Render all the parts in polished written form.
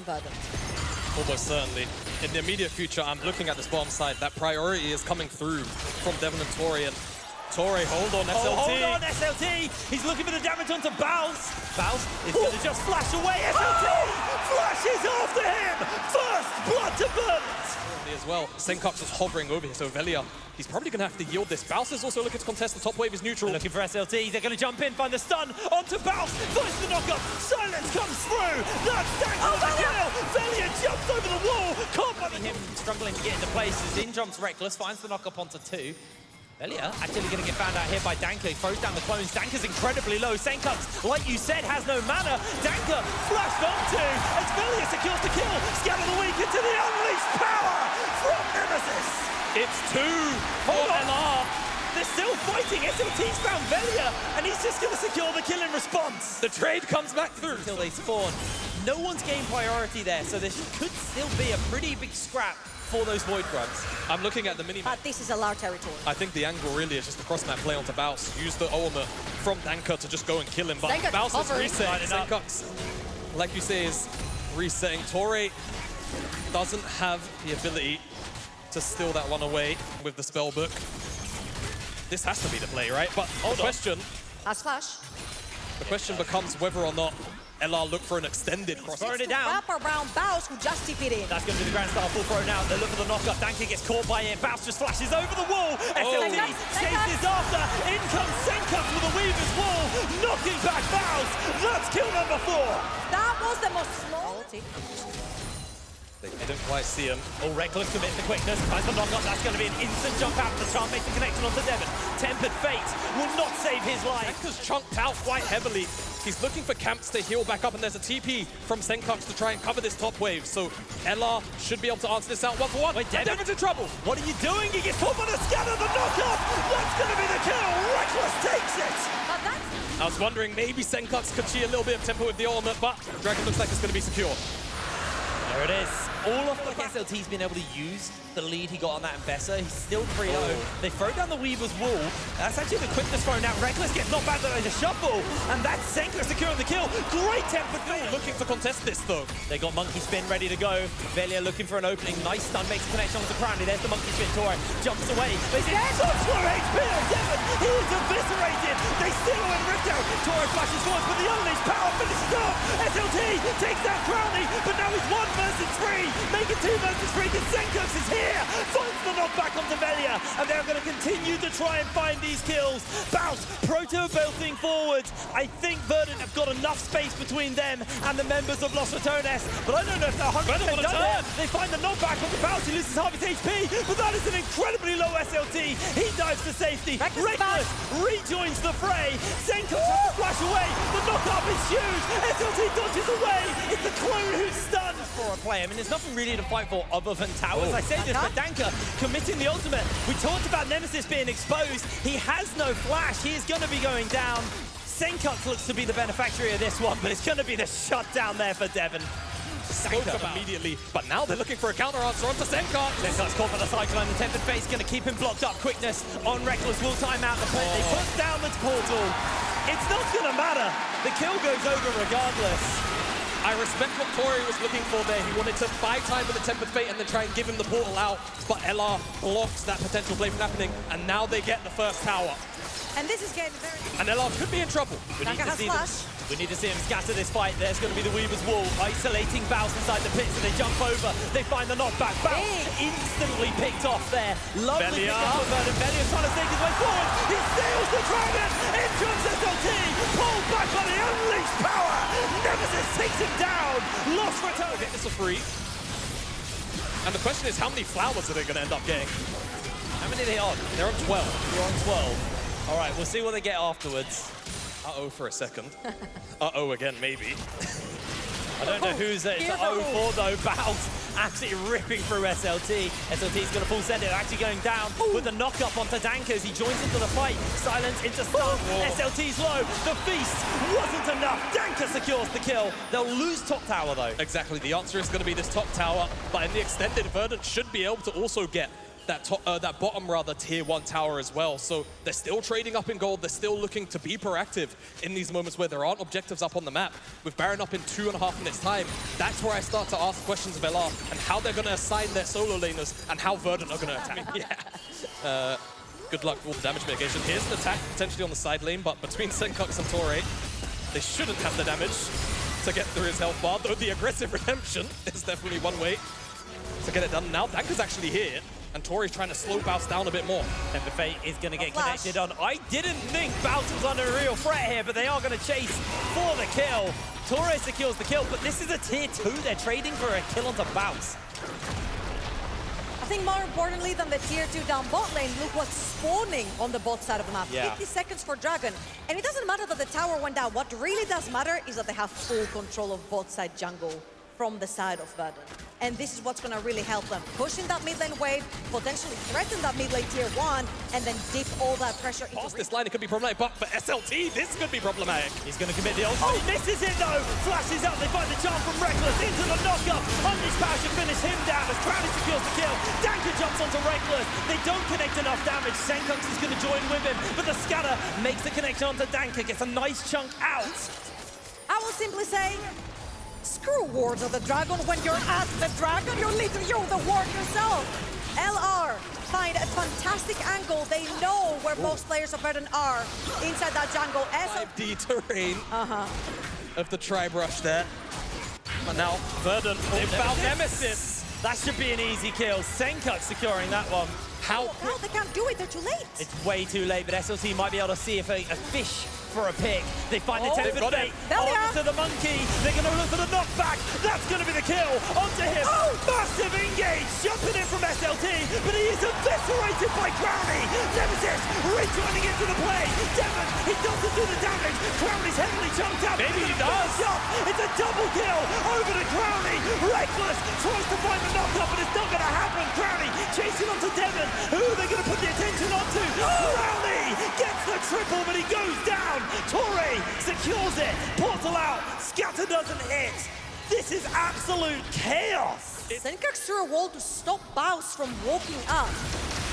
Verdant. Almost certainly. In the immediate future, I'm looking at this bottom side. That priority is coming through from Devon and Tori. And Tori, hold on, SLT. Oh, hold on, SLT. He's looking for the damage onto Bows. Bows is going to just flash away. SLT flashes after him. First blood to Verdant. As well, Senkox is hovering over here, so Velia, he's probably going to have to yield this. Baus is also looking to contest. The top wave is neutral. Looking for SLT. They're going to jump in, find the stun onto Bows. Finds the knockup. Silence comes through. That's Danko the kill. Velia jumps over the wall. Can't find him struggling to get into place as in jumps Reckless, finds the knockup onto 2. Velia actually going to get found out here by Danko. He throws down the clones. Danko's incredibly low. Senkox, like you said, has no mana. Danko flashed onto as Velia secures the kill. Scatter the weak into the unleashed power from Nemesis. It's 2 for LR. They're still fighting. SLT's found Velia, and he's just going to secure the kill in response. The trade comes back through. Until they spawn. No one's gained priority there, so this could still be a pretty big scrap for those Void Grubs. I'm looking at the mini. But this is a large territory. I think the angle really is just the cross-map play onto Baus. Use the ultimate from Danko to just go and kill him. But Baus is resetting. Senkox, like you say, is resetting. Tori doesn't have the ability to steal that one away with the spell book. This has to be the play, right? But the question becomes whether or not LR look for an extended cross. Throwing it down. Wrap around Baus, who just tip it in. That's going to be the Grand Star full throw now. They look for the knockup. Danko gets caught by it. Baus just flashes over the wall. SLT chases after. In comes Senkox with a Weaver's wall, knocking back Baus. That's kill number 4. That was the most slow. They didn't quite see him. Oh, Reckless commits the quickness. Finds the knockup. That's going to be an instant jump out of the charm. Makes the connection onto Devon. Tempered Fate will not save his life. Danko's chunked out quite heavily. He's looking for camps to heal back up, and there's a TP from Senkox to try and cover this top wave. So LR should be able to answer this out 1-for-1. Wait, Devon's in trouble. What are you doing? He gets caught by the scanner, the knockup. That's going to be the kill. Reckless takes it. I was wondering maybe Senkox could cheat a little bit of tempo with the ultimate, but Dragon looks like it's going to be secure. There it is. All of the SLT's been able to use the lead he got on that Embessa. He's still 3-0. They throw down the Weaver's wall. That's actually the quickness throw now. Reckless gets knocked back by the shuffle. And that's Senkox securing the kill. Great tempered Fate. Looking to contest this though. They got Monkey Spin ready to go. Velia looking for an opening. Nice stun, makes a connection onto Crowley. There's the Monkey Spin. Tori jumps away. But he's in such low HP. Devon, he is eviscerated. They steal and ripped out. Tori flashes forward, but the unleashed power finishes off. SLT takes down Crowley, but now he's 1 versus 3. Making 2 versus 3 because Senkox is here. Finds the knockback onto Velia, and they're going to continue to try and find these kills. Bounce, Proto belting forwards. I think Verdant have got enough space between them and the members of Los Ratones, but I don't know if they're 100% done there. They find the knockback onto Bounce, he loses half his HP, but that is an incredibly low SLT. He dives to safety. Reckless rejoins the fray. Senkox has to flash away. The knockup is huge. SLT dodges away. It's the clone who's stunned for a play. I mean, there's nothing really to fight for other than towers. I say this, but Danko committing the ultimate. We talked about Nemesis being exposed. He has no flash. He is going to be going down. Senkox looks to be the beneficiary of this one, but it's going to be the shutdown there for Devon. Spoke about immediately, but now they're looking for a counter answer onto Senkox. Senkox caught by the Cyclone. The Tempered Fate's going to keep him blocked up. Quickness on Reckless will time out the play. They put down the portal. It's not going to matter. The kill goes over regardless. I respect what Tori was looking for there. He wanted to buy time with the Tempered Fate and then try and give him the portal out, but LR blocks that potential play from happening, and now they get the first tower. And this is getting very... And LR could be in trouble. We need to see him scatter this fight. There's going to be the Weaver's wall, isolating Baus inside the pits, and they jump over. They find the knockback. Baus instantly picked off there. Lovely pick up for Verdant. Velia's trying to sneak his way forward. He steals the dragon. In comes SLT. Pulled back by the unleashed power. Nemesis takes him down. Lost Ratones. Get this for free. And the question is, how many flowers are they going to end up getting? How many are they on? They're on 12. They're on 12. All right, we'll see what they get afterwards. Uh-oh for a second. Uh-oh again, maybe. I don't know who's it. It's 0-4 though. Baus absolutely ripping through SLT. SLT's going to full send it. Actually going down with the knock-up onto Danko as he joins into the fight. Silence into stun. SLT's low. The feast wasn't enough. Danko secures the kill. They'll lose top tower though. Exactly. The answer is going to be this top tower, but in the extended, Verdant should be able to also get that bottom tier 1 tower as well. So they're still trading up in gold. They're still looking to be proactive in these moments where there aren't objectives up on the map. With Baron up in 2.5 minutes time, that's where I start to ask questions of LR and how they're going to assign their solo laners and how Verdant are going to attack. Good luck with all the damage mitigation. Here's an attack potentially on the side lane, but between Senkux and Torre, they shouldn't have the damage to get through his health bar, though the aggressive redemption is definitely one way to get it done. Now Danker's actually here, and Torre's trying to slow Baus down a bit more. And the Fate is going to get connected on. I didn't think Baus was under a real threat here, but they are going to chase for the kill. Torre secures the kill, but this is a tier 2. They're trading for a kill onto Baus. I think more importantly than the tier 2 down bot lane, look what's spawning on the bot side of the map. 50 seconds for Dragon. And it doesn't matter that the tower went down. What really does matter is that they have full control of bot side jungle from the side of Verdant. And this is what's going to really help them. Pushing that mid lane wave, potentially threaten that mid lane tier 1, and then dip all that pressure into... Past this line, it could be problematic, but for SLT, this could be problematic. He's going to commit the ult. Oh, he misses it though! Flashes out, they find the charm from Reckless into the knockup. Unleash Power should finish him down as Crowley secures the kill. Danker jumps onto Reckless. They don't connect enough damage. Senkux is going to join with him, but the scatter makes the connection onto Danker, gets a nice chunk out. I will simply say, screw wards of the dragon. When you're at the dragon, you're the ward yourself. LR find a fantastic angle. They know where most players of Verdant are inside that jungle. 5D terrain of the Tribe Rush there. And now Verdant, they found Nemesis. That should be an easy kill. Senkux securing that one. How they can't do it, they're too late. It's way too late, but SLT might be able to see if a fish for a pick. They find the tempered fate onto the monkey. They're going to look for the knockback. That's going to be the kill onto him. Oh, massive engage, jumping in from SLT, but he is eviscerated by Crowley. Nemesis rejoining into the play. Devon, he doesn't do the damage. Crowley's heavily chunked out. Maybe he does. It's a double kill over to Crowley. Reckless tries to find the knockup, but it's not going to happen. Crowley chasing onto Devon. Who are they going to put the attention onto? Crowley gets the triple, but he goes down. Torre secures it. Portal out. Scatter doesn't hit. This is absolute chaos. Senkux threw a wall to stop Baus from walking up.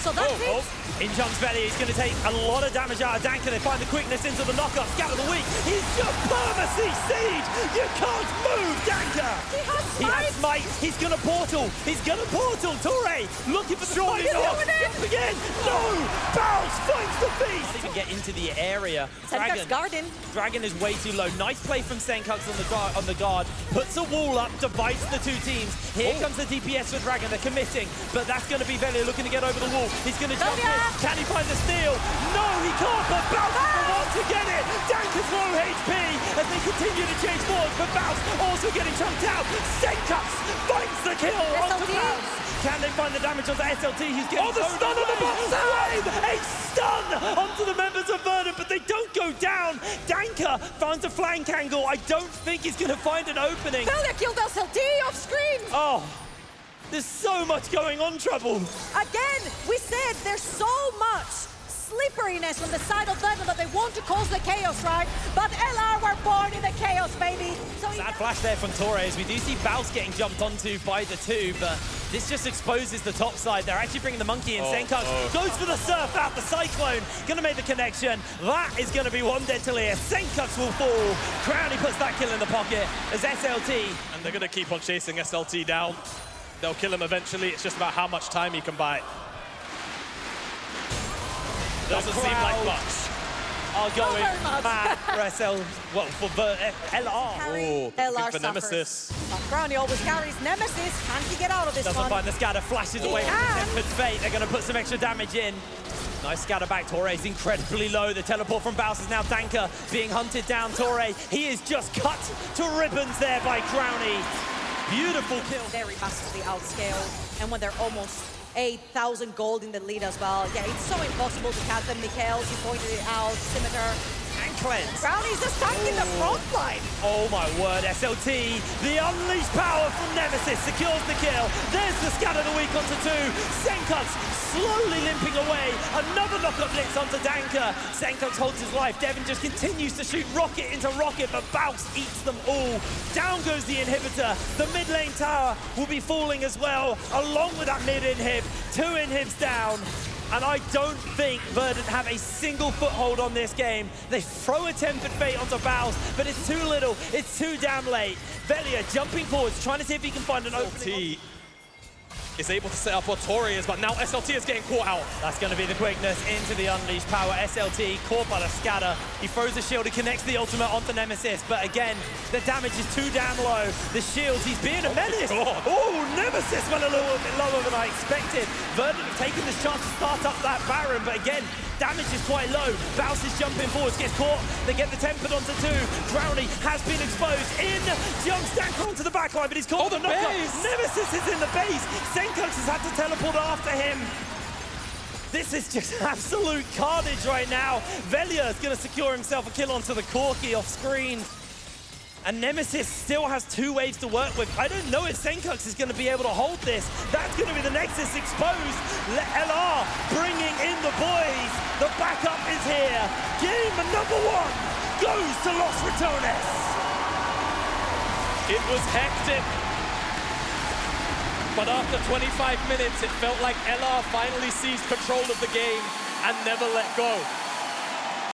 So that's it. In jumps Belly, he's going to take a lot of damage out of Danker. They find the quickness into the knockup. Scatter the weak. He's just perma-CC'd. You can't move Danker. He has smite. He's going to portal. He's going to portal. Torre looking for the smite. Jump again. No. Baus finds the beast. Can't even get into the area. Dragon is way too low. Nice play from Senkux on the guard. Puts a wall up, divides the two teams. Here comes the DPS for Dragon. They're committing, but that's going to be Velia looking to get over the wall. He's going to jump in. Can he find the steal? No, he can't, but Baus is the one to get it. Danker's low HP as they continue to chase forward, but Baus also getting chunked out. Senkux finds the kill onto Baus. Can they find the damage onto SLT? He's getting the stun on the bot side! A stun onto the members of Verdant, but they don't go down. Danker finds a flank angle. I don't think he's going to find an opening. Velia killed SLT off screen. Oh. There's so much going on, Trouble. Again, we said there's so much slipperiness on the side of Verdant that they want to cause the chaos, right? But LR were born in the chaos, baby. So sad flash there from Torres. We do see Baus getting jumped onto by the two, but this just exposes the top side. They're actually bringing the monkey in. Senkux goes for the surf out, the cyclone. Gonna make the connection. That is gonna be one dead to Lear. Senkux will fall. Crowley puts that kill in the pocket as SLT. And they're gonna keep on chasing SLT down. They'll kill him eventually. It's just about how much time he can buy. Doesn't seem like much. I'll go in mad for SL. Well, for LR. Oh, LR for Nemesis. Brownie always carries Nemesis. Can he get out of this one? Doesn't find the scatter. Flashes away from the tempered fate. They're going to put some extra damage in. Nice scatter back. Torre is incredibly low. The teleport from Baus is now Danker being hunted down. Torre, he is just cut to ribbons there by Crowley. Beautiful kill. Very massively outscaled. And when they're almost 8,000 gold in the lead as well. Yeah, it's so impossible to catch them. Mikhails, you pointed it out. Scimitar. And cleanse. Crowley's just stuck in the front line. Oh my word, SLT. The unleashed power from Nemesis. Nemesis secures the kill. There's the scat of the week onto 2. Senkux slowly limping away. Another knock-up blitz onto Danker. Senkux holds his life. Devin just continues to shoot rocket into rocket, but Baus eats them all. Down goes the inhibitor. The mid lane tower will be falling as well, along with that mid inhib. 2 inhibs down. And I don't think Verdant have a single foothold on this game. They throw a Tempered Fate onto Baus, but it's too little, it's too damn late. Velia jumping forwards, trying to see if he can find an opening. Is able to set up what Torre is, but now SLT is getting caught out. That's going to be the quickness into the Unleashed power. SLT caught by the scatter. He throws the shield, he connects the ultimate onto Nemesis, but again, the damage is too damn low. The shields, he's being a menace. Oh, Nemesis went a little bit lower than I expected. Verdant have taken this chance to start up that Baron, but again, damage is quite low. Baus is jumping forwards, gets caught. They get the Tempered onto 2. Drowny has been exposed. In jumps Danker onto the backline, but he's caught the knockup. Nemesis is in the base. Senkux has had to teleport after him. This is just absolute carnage right now. Velia is going to secure himself a kill onto the Corki off screen. And Nemesis still has 2 waves to work with. I don't know if Senkux is going to be able to hold this. That's going to be the Nexus exposed. LR bringing in the boys. The backup is here. Game number 1 goes to Los Ratones. It was hectic. But after 25 minutes, it felt like LR finally seized control of the game and never let go.